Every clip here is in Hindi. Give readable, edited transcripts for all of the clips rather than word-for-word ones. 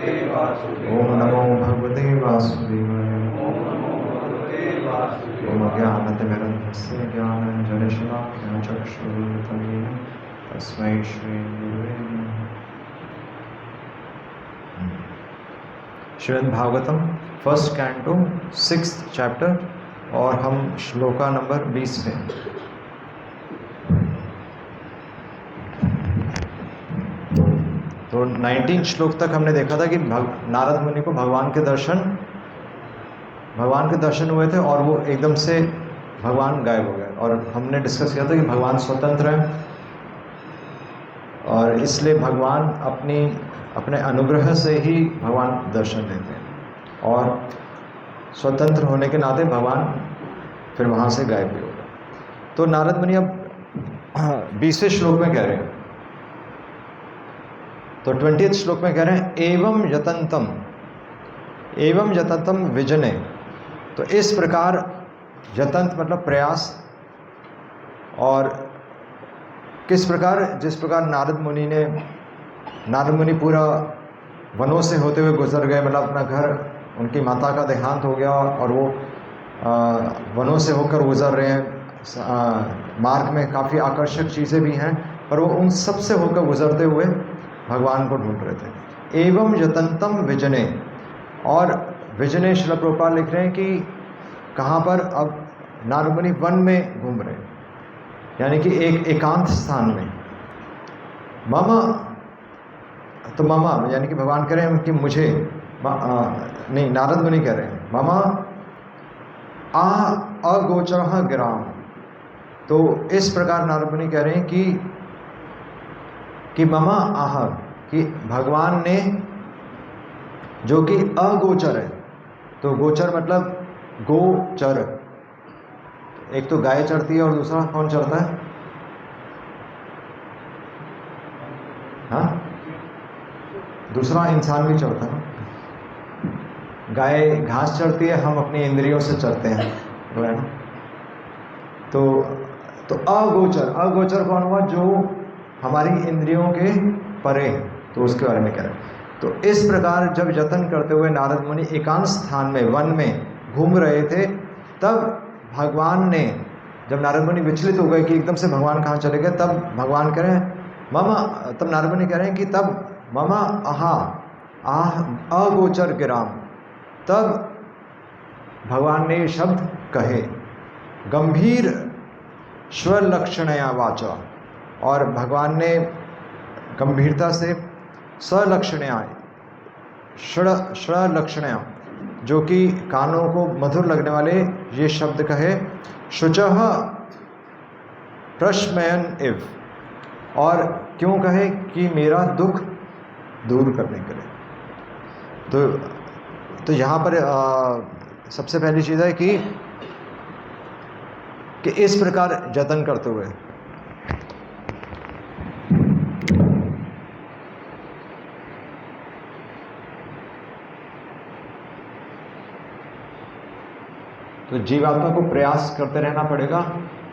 ओम नमो भगवते वासुदेवाय। ओम अज्ञानतिमिरन्धस्य ज्ञानञ्जनशलाकया चक्षुरुन्मिलितं तस्मै श्री गुरुवे नमः। Shrimad Bhagavatam first canto 6th chapter और हम श्लोका नंबर 20 पे। तो 19 श्लोक तक हमने देखा था कि नारद मुनि को भगवान के दर्शन हुए थे और वो एकदम से भगवान गायब हो गए। और हमने डिस्कस किया था कि भगवान स्वतंत्र हैं और इसलिए भगवान अपने अनुग्रह से ही भगवान दर्शन देते हैं और स्वतंत्र होने के नाते भगवान फिर वहाँ से गायब भी हो गए। तो नारद मुनि अब 20वें श्लोक में कह रहे हैं, तो 20th श्लोक में कह रहे हैं एवं यतंतम विजने। तो इस प्रकार यतंत मतलब प्रयास, और किस प्रकार, जिस प्रकार नारद मुनि पूरा वनों से होते हुए गुजर गए, मतलब अपना घर, उनकी माता का देहांत हो गया और वो वनों से होकर गुजर रहे हैं। मार्ग में काफ़ी आकर्षक चीज़ें भी हैं, पर वो उन सब से होकर गुजरते हुए भगवान को ढूंढ रहे थे। एवं यतंतम विजने, और विजने श्रील प्रभुपाद लिख रहे हैं कि कहाँ पर, अब नारद मुनि वन में घूम रहे हैं, यानी कि एक एकांत स्थान में। ममा यानी कि भगवान कह रहे हैं कि मुझे नहीं, नारद मुनि कह रहे हैं ममा अगोचर गिराम। तो इस प्रकार नारद मुनि कह रहे हैं कि ममा कि भगवान ने, जो कि अगोचर है, तो गोचर मतलब गोचर, एक तो गाय चढ़ती है और दूसरा कौन चढ़ता है? हाँ, दूसरा इंसान भी चढ़ता है। गाय घास चढ़ती है, हम अपनी इंद्रियों से चढ़ते हैं, वो है ना। तो अगोचर कौन हुआ? जो हमारी इंद्रियों के परे, तो उसके बारे में कह रहे हैं। तो इस प्रकार जब यत्न करते हुए नारद मुनि एकांत स्थान में, वन में घूम रहे थे, तब भगवान ने, जब नारद मुनि विचलित हो गए कि एकदम से भगवान कहाँ चले गए, तब भगवान कह रहे हैं तब नारद मुनि कह रहे हैं कि तब ममा अगोचर गिराम, तब भगवान ने ये शब्द कहे, गंभीर स्वलक्षणया वाचा, और भगवान ने गंभीरता से स्वलक्षणया, जो कि कानों को मधुर लगने वाले ये शब्द कहे, शुचः प्रश्मयन इव, और क्यों कहे? कि मेरा दुख दूर करने के लिए। तो यहाँ पर सबसे पहली चीज़ है कि इस प्रकार जतन करते हुए, तो जीवात्मा को प्रयास करते रहना पड़ेगा।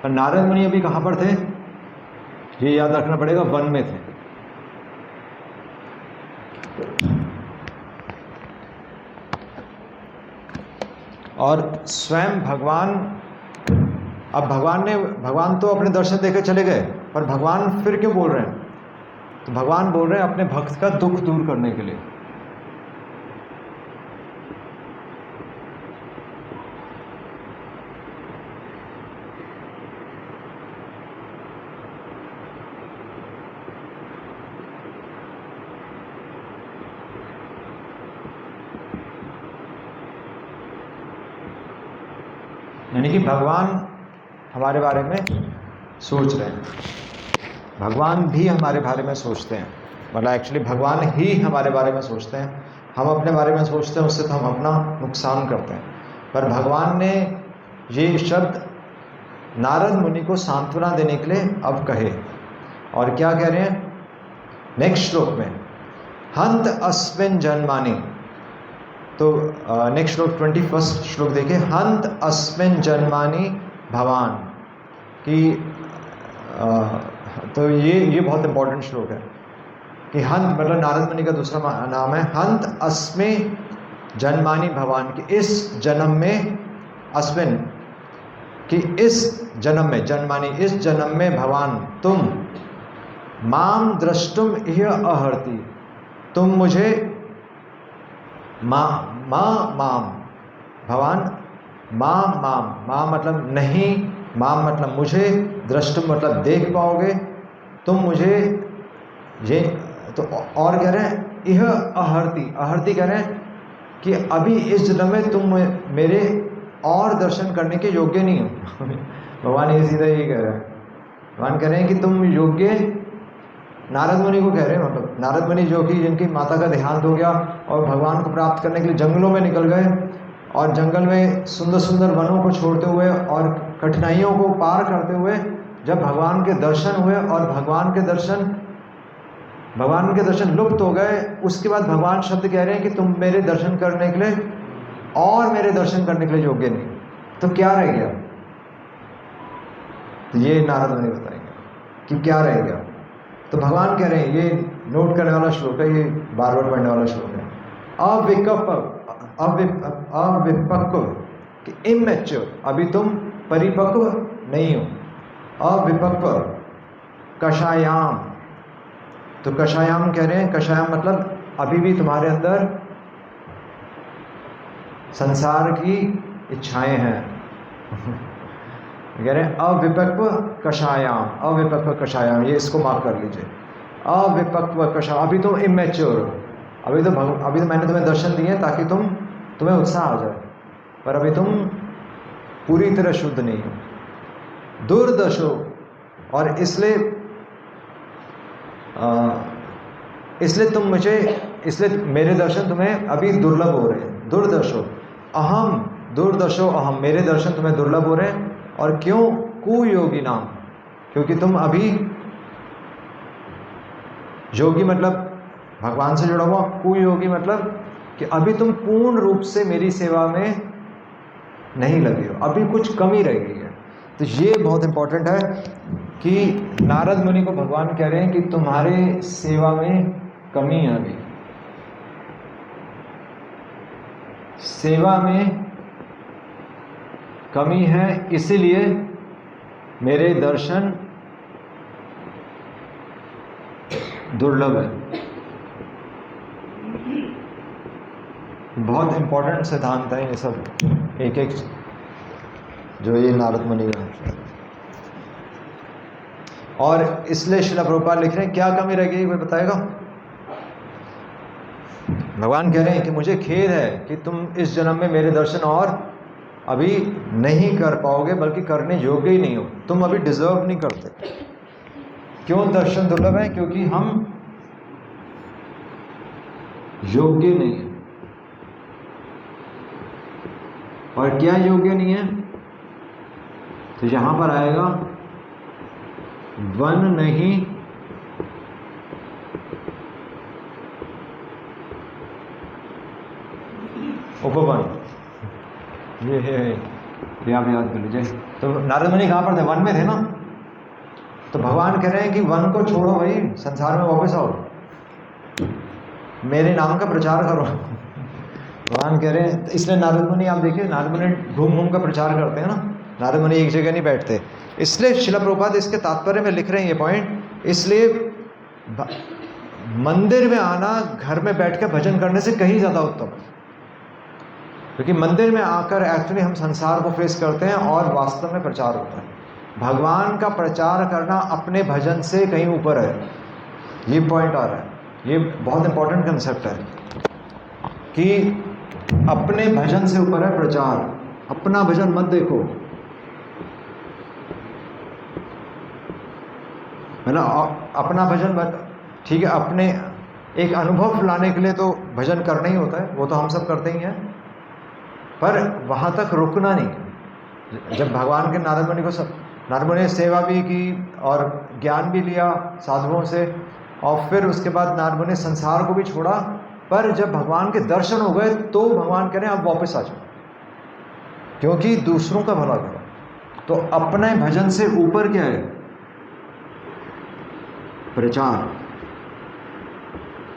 और नारद मुनि अभी कहाँ पर थे, ये याद रखना पड़ेगा, वन में थे। और स्वयं भगवान, अब भगवान तो अपने दर्शन देकर चले गए, पर भगवान फिर क्यों बोल रहे हैं? तो भगवान बोल रहे हैं अपने भक्त का दुख दूर करने के लिए। यानी कि भगवान हमारे बारे में सोच रहे हैं, भगवान भी हमारे बारे में सोचते हैं, मतलब एक्चुअली भगवान ही हमारे बारे में सोचते हैं। हम अपने बारे में सोचते हैं, उससे तो हम अपना नुकसान करते हैं। पर भगवान ने ये शब्द नारद मुनि को सांत्वना देने के लिए अब कहे, और क्या कह रहे हैं नेक्स्ट श्लोक में, हंत अस्मिन जन्मानि। तो नेक्स्ट श्लोक 21st श्लोक देखिए, हंत अस्मिन जन्मानि भवान की। तो ये बहुत इंपॉर्टेंट श्लोक है। कि हंत मतलब नारद मुनि का दूसरा नाम है हंत अस्मे जन्मानि भवान, कि इस जन्म में, अस्मिन कि इस जन्म में, जन्मानि इस जन्म में, भवान तुम, माम द्रष्टुम इह अहर्ति, तुम मुझे, माम भवान, माम मतलब नहीं, माम मतलब मुझे, द्रष्टुम मतलब देख पाओगे तुम मुझे, ये तो और कह रहे हैं यह अहर्ति कह रहे हैं कि अभी इस जन्म में तुम मेरे और दर्शन करने के योग्य नहीं हो। भगवान ये सीधा यही कह रहे हैं, भगवान कह रहे हैं कि तुम योग्य, नारद मुनि को कह रहे हैं, मतलब नारद मुनि जो कि जिनकी माता का देहांत हो गया और भगवान को प्राप्त करने के लिए जंगलों में निकल गए और जंगल में सुंदर सुंदर वनों को छोड़ते हुए और कठिनाइयों को पार करते हुए जब भगवान के दर्शन हुए और भगवान के दर्शन लुप्त हो गए, उसके बाद भगवान शब्द कह रहे हैं कि तुम मेरे दर्शन करने के लिए और मेरे दर्शन करने के लिए योग्य नहीं, तो क्या रह गया? तो ये नारद मुनि बताएंगे कि क्या रह गया। तो भगवान कह रहे हैं, ये नोट करने वाला श्लोक है, ये बार बार पढ़ने वाला श्लोक है, अविपक्व कि इमैच्योर, अभी तुम परिपक्व नहीं हो, अविपक्व कषायाम, तो कषायाम कह रहे हैं, कषायाम मतलब अभी भी तुम्हारे अंदर संसार की इच्छाएं हैं। कह रहे हैं अविपक्व कषायाम, अविपक्व कषायाम, ये इसको मार्क कर लीजिए, अविपक्व कषायाम, अभी तुम इमैच्योर हो, अभी तो मैंने तुम्हें दर्शन दिए ताकि तुम्हें उत्साह आ जाए, पर अभी तुम पूरी तरह शुद्ध नहीं हो, दुर्दशो, और इसलिए मेरे दर्शन तुम्हें अभी दुर्लभ हो रहे हैं, दुर्दशो अहम, मेरे दर्शन तुम्हें दुर्लभ हो रहे हैं, और क्यों? कुयोगी नाम, क्योंकि तुम अभी, योगी मतलब भगवान से जुड़ा हुआ, कुयोगी मतलब कि अभी तुम पूर्ण रूप से मेरी सेवा में नहीं लगे हो, अभी कुछ कमी रह गई है। तो ये बहुत इंपॉर्टेंट है कि नारद मुनि को भगवान कह रहे हैं कि तुम्हारे सेवा में कमी है, अभी सेवा में कमी है, इसीलिए मेरे दर्शन दुर्लभ है। बहुत इंपॉर्टेंट सिद्धांत है ये सब, एक एक जो ये नारद मुनि का, और इसलिए श्रील प्रभुपाद लिख रहे हैं, क्या कमी रह गई कोई बताएगा? भगवान कह रहे हैं कि मुझे खेद है कि तुम इस जन्म में मेरे दर्शन और अभी नहीं कर पाओगे, बल्कि करने योग्य ही नहीं हो, तुम अभी डिजर्व नहीं करते। क्यों दर्शन दुर्लभ है? क्योंकि हम योग्य नहीं है। और क्या योग्य नहीं है? तो यहां पर आएगा वन नहीं, उपवन, ये आप याद कर लीजिए। तो नारद मुनि कहाँ पर थे? वन में थे ना। तो भगवान कह रहे हैं कि वन को छोड़ो भाई, संसार में वापस आओ, मेरे नाम का प्रचार करो। भगवान कह रहे हैं, इसलिए नारद मुनि, आप देखिए नारद मुनि घूम घूम का प्रचार करते हैं ना, नारद मुनि एक जगह नहीं बैठते। इसलिए श्रील प्रभुपाद इसके तात्पर्य में लिख रहे हैं ये पॉइंट, इसलिए मंदिर में आना घर में बैठ कर भजन करने से कहीं ज़्यादा उत्तम है, क्योंकि मंदिर में आकर एक्चुअली हम संसार को फेस करते हैं और वास्तव में प्रचार होता है। भगवान का प्रचार करना अपने भजन से कहीं ऊपर है, ये पॉइंट आ रहा है। ये बहुत इंपॉर्टेंट कंसेप्ट है कि अपने भजन से ऊपर है प्रचार। अपना भजन मत देखो, मतलब अपना भजन मत, ठीक है, अपने एक अनुभव लाने के लिए तो भजन करना ही होता है, वो तो हम सब करते ही हैं, पर वहाँ तक रुकना नहीं। जब भगवान के नारद मुनि ने सेवा भी की और ज्ञान भी लिया साधुओं से, और फिर उसके बाद नारद मुनि ने संसार को भी छोड़ा, पर जब भगवान के दर्शन हो गए तो भगवान कह रहे हैं अब वापस आ जाओ, क्योंकि दूसरों का भला करो। तो अपने भजन से ऊपर क्या है? प्रचार।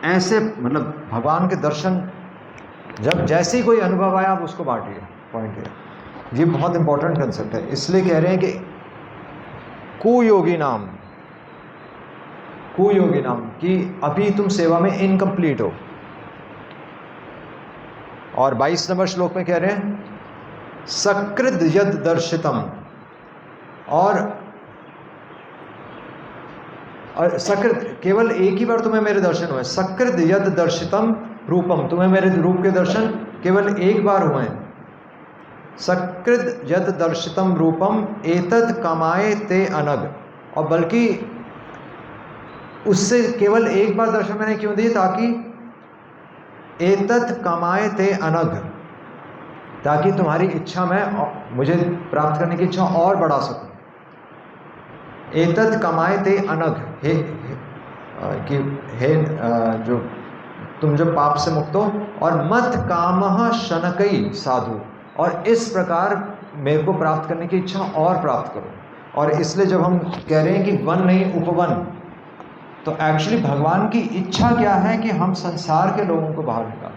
ऐसे मतलब भगवान के दर्शन जब जैसे ही कोई अनुभव आया आप उसको बांटिए, पॉइंट है। ये बहुत इंपॉर्टेंट कंसेप्ट है। इसलिए कह रहे हैं कि कुयोगी नाम कि अभी तुम सेवा में इनकम्प्लीट हो। और 22 नंबर श्लोक में कह रहे हैं सकृद यद दर्शितम, और सकृत केवल एक ही बार तुम्हें मेरे दर्शन हुए। सकृत यद दर्शितम रूपम, तुम्हें मेरे रूप के दर्शन केवल एक बार हुए। सकृत यद दर्शितम रूपम एतद कमाए ते अनग, और बल्कि उससे केवल एक बार दर्शन मैंने क्यों दिए, ताकि एतद कमाए ते अनग, ताकि तुम्हारी इच्छा में मुझे प्राप्त करने की इच्छा और बढ़ा सकूं। एतद कमाए ते अनग, हे जो तुम जो पाप से मुक्त हो, और मत कामः शनकई साधु, और इस प्रकार मेरे को प्राप्त करने की इच्छा और प्राप्त करो। और इसलिए जब हम कह रहे हैं कि वन नहीं उपवन, तो एक्चुअली भगवान की इच्छा क्या है कि हम संसार के लोगों को बाहर निकालें।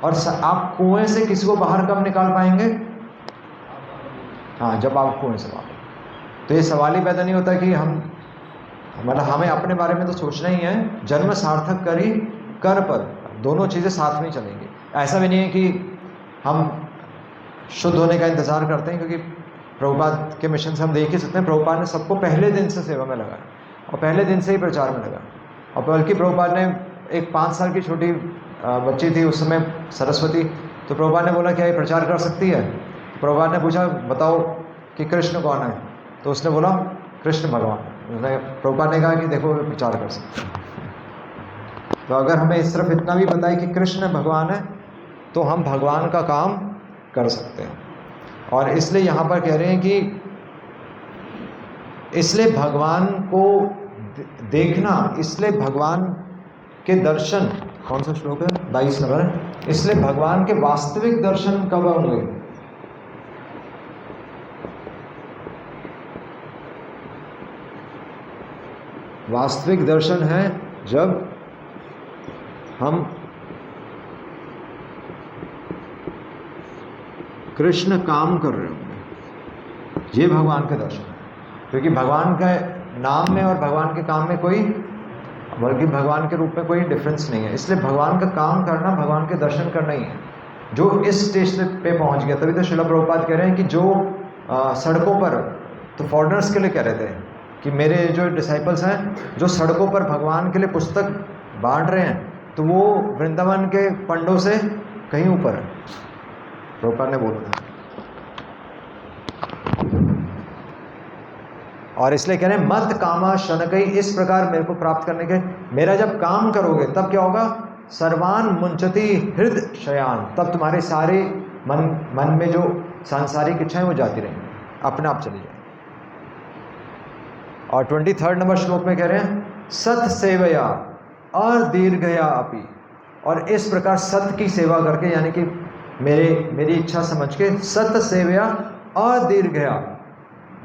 और आप कुएं से किसी को बाहर कब निकाल पाएंगे? हाँ, जब आप कुएं से बाहर। तो ये सवाल ही पैदा नहीं होता कि हम मतलब हमें अपने बारे में तो सोचना ही है, जन्म सार्थक करी कर पर, दोनों चीज़ें साथ में चलेंगी। ऐसा भी नहीं है कि हम शुद्ध होने का इंतज़ार करते हैं, क्योंकि प्रभुपाद के मिशन से हम देख ही सकते हैं, प्रभुपाद ने सबको पहले दिन से सेवा में लगाया और पहले दिन से ही प्रचार में लगा। और बल्कि प्रभुपाद ने एक 5 साल की छोटी बच्ची थी उस समय, सरस्वती, तो प्रभुपाद ने बोला क्या ये प्रचार कर सकती है? प्रभुपाद ने पूछा बताओ कि कृष्ण कौन है, तो उसने बोला कृष्ण भगवान। उसने प्रभुपाद ने कहा कि देखो वे प्रचार कर सकते हैं। तो अगर हमें सिर्फ इतना भी बताए कि कृष्ण भगवान है, तो हम भगवान का काम कर सकते हैं। और इसलिए यहाँ पर कह रहे हैं कि इसलिए भगवान को देखना, इसलिए भगवान के दर्शन, कौन सा श्लोक है? 22 नंबर। इसलिए भगवान के वास्तविक दर्शन कब होंगे? वास्तविक दर्शन है जब हम कृष्ण काम कर रहे होंगे, ये भगवान के दर्शन है। क्योंकि भगवान के नाम में और भगवान के काम में कोई, बल्कि भगवान के रूप में कोई डिफरेंस नहीं है। इसलिए भगवान का काम करना भगवान के दर्शन करना ही है। जो इस स्टेज पे पहुंच गया, तभी तो श्रील प्रभुपाद कह रहे हैं कि जो सड़कों पर, तो फॉरेनर्स के लिए कह रहे थे कि मेरे जो डिसाइपल्स हैं जो सड़कों पर भगवान के लिए पुस्तक बांट रहे हैं, तो वो वृंदावन के पंडों से कहीं ऊपर है, प्रभुपाद ने बोला था। और इसलिए कह रहे हैं मत कामा शनकई, इस प्रकार मेरे को प्राप्त करने के, मेरा जब काम करोगे तब क्या होगा? सर्वान मुंचति हृद शयान, तब तुम्हारे सारे मन में जो सांसारिक इच्छाएं वो जाती रहेंगी, अपने आप चली जाए। और 23 नंबर श्लोक में कह रहे हैं सत सेवया अदीर्घया अपि, और इस प्रकार सत्य की सेवा करके, यानी कि मेरी इच्छा समझ के, सत सेवया अदीर्घया,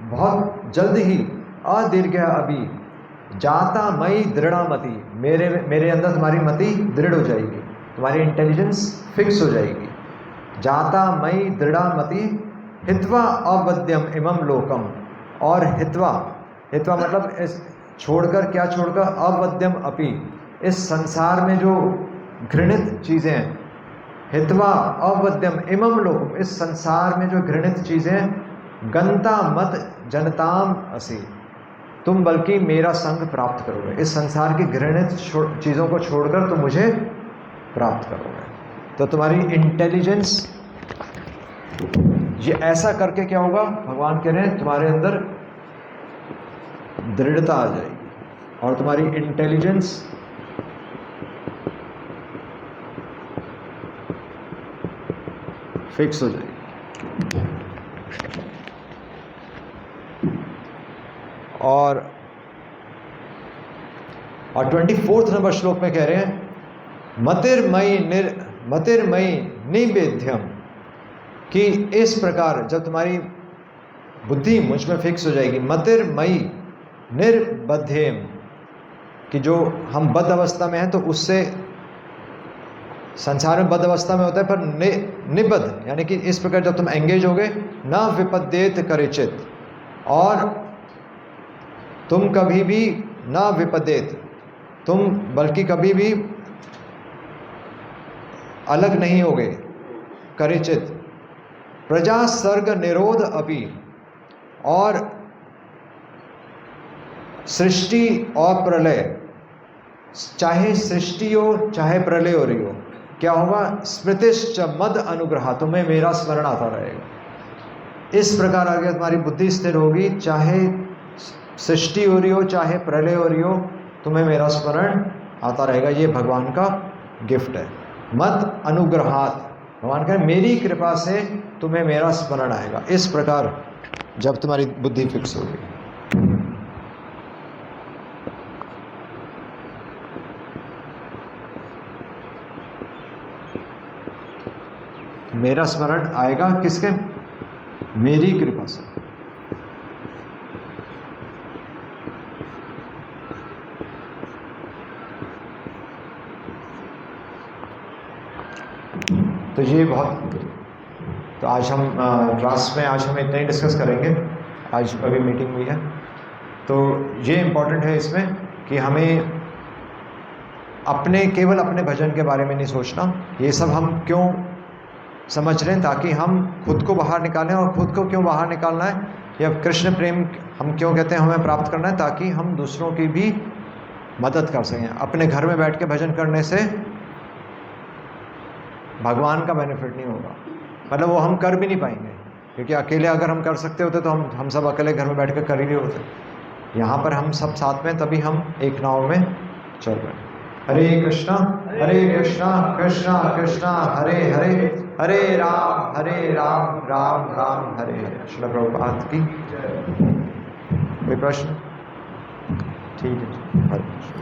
बहुत जल्द ही, अदीर्घया अभी, जाता मई दृढ़मति, मेरे अंदर तुम्हारी मति दृढ़ हो जाएगी, तुम्हारी इंटेलिजेंस फिक्स हो जाएगी। जाता मई दृढ़मति हित्वा अवद्यम इमम लोकम, और हित्वा मतलब इस छोड़कर, क्या छोड़कर? अवद्यम अपि, इस संसार में जो घृणित चीज़ें हैं, हित्वा अवद्यम इमम लोकम, इस संसार में जो घृणित चीज़ें, गंता मत जनताम असी, तुम बल्कि मेरा संग प्राप्त करोगे, इस संसार की घृणित चीज़ों को छोड़कर तुम मुझे प्राप्त करोगे। तो तुम्हारी इंटेलिजेंस, ये ऐसा करके क्या होगा? भगवान कह रहे हैं तुम्हारे अंदर दृढ़ता आ जाएगी और तुम्हारी इंटेलिजेंस फिक्स हो जाएगी। और 24 नंबर श्लोक में कह रहे हैं मतिर्मयी निवेद्यम, कि इस प्रकार जब तुम्हारी बुद्धि मुझ में फिक्स हो जाएगी, मतिर्मयी निर्बध्यम, कि जो हम बद्ध अवस्था में हैं तो उससे संसार में बद्ध अवस्था में होता है, पर निबद्ध यानी कि इस प्रकार जब तुम एंगेज होगे, न विपद्येत करिचित, और तुम कभी भी न विपद्येत, तुम बल्कि कभी भी अलग नहीं होगे, करिचित प्रजा सर्ग निरोध अपि, और सृष्टि और प्रलय, चाहे सृष्टि हो चाहे प्रलय हो रही हो, क्या होगा, स्मृतिश्च मद अनुग्रह, तुम्हें मेरा स्मरण आता रहेगा। इस प्रकार आगे तुम्हारी बुद्धि स्थिर होगी, चाहे सृष्टि हो रही हो चाहे प्रलय हो रही हो, तुम्हें मेरा स्मरण आता रहेगा। ये भगवान का गिफ्ट है। मद अनुग्रहात, भगवान कह मेरी कृपा से तुम्हें मेरा स्मरण आएगा। इस प्रकार जब तुम्हारी बुद्धि फिक्स होगी। मेरा स्मरण आएगा किसके, मेरी कृपा से। तो ये बहुत, तो आज हम क्लास में आज हम इतना ही डिस्कस करेंगे। आज अभी मीटिंग हुई है, तो ये इम्पोर्टेंट है इसमें कि हमें अपने केवल अपने भजन के बारे में नहीं सोचना। ये सब हम क्यों समझ रहे हैं, ताकि हम खुद को बाहर निकालें। और खुद को क्यों बाहर निकालना है, या कृष्ण प्रेम हम क्यों कहते हैं हमें प्राप्त करना है, ताकि हम दूसरों की भी मदद कर सकें। अपने घर में बैठ के भजन करने से भगवान का बेनिफिट नहीं होगा, मतलब वो हम कर भी नहीं पाएंगे, क्योंकि अकेले अगर हम कर सकते होते तो हम सब अकेले घर में बैठ कर कर ही नहीं होते। यहाँ पर हम सब साथ में, तभी हम एक नाव में चल रहे हैं। हरे कृष्णा कृष्णा कृष्णा हरे हरे, हरे राम राम राम हरे हरे। श्रील प्रभुपाद की। कोई प्रश्न? ठीक है, हरे कृष्ण।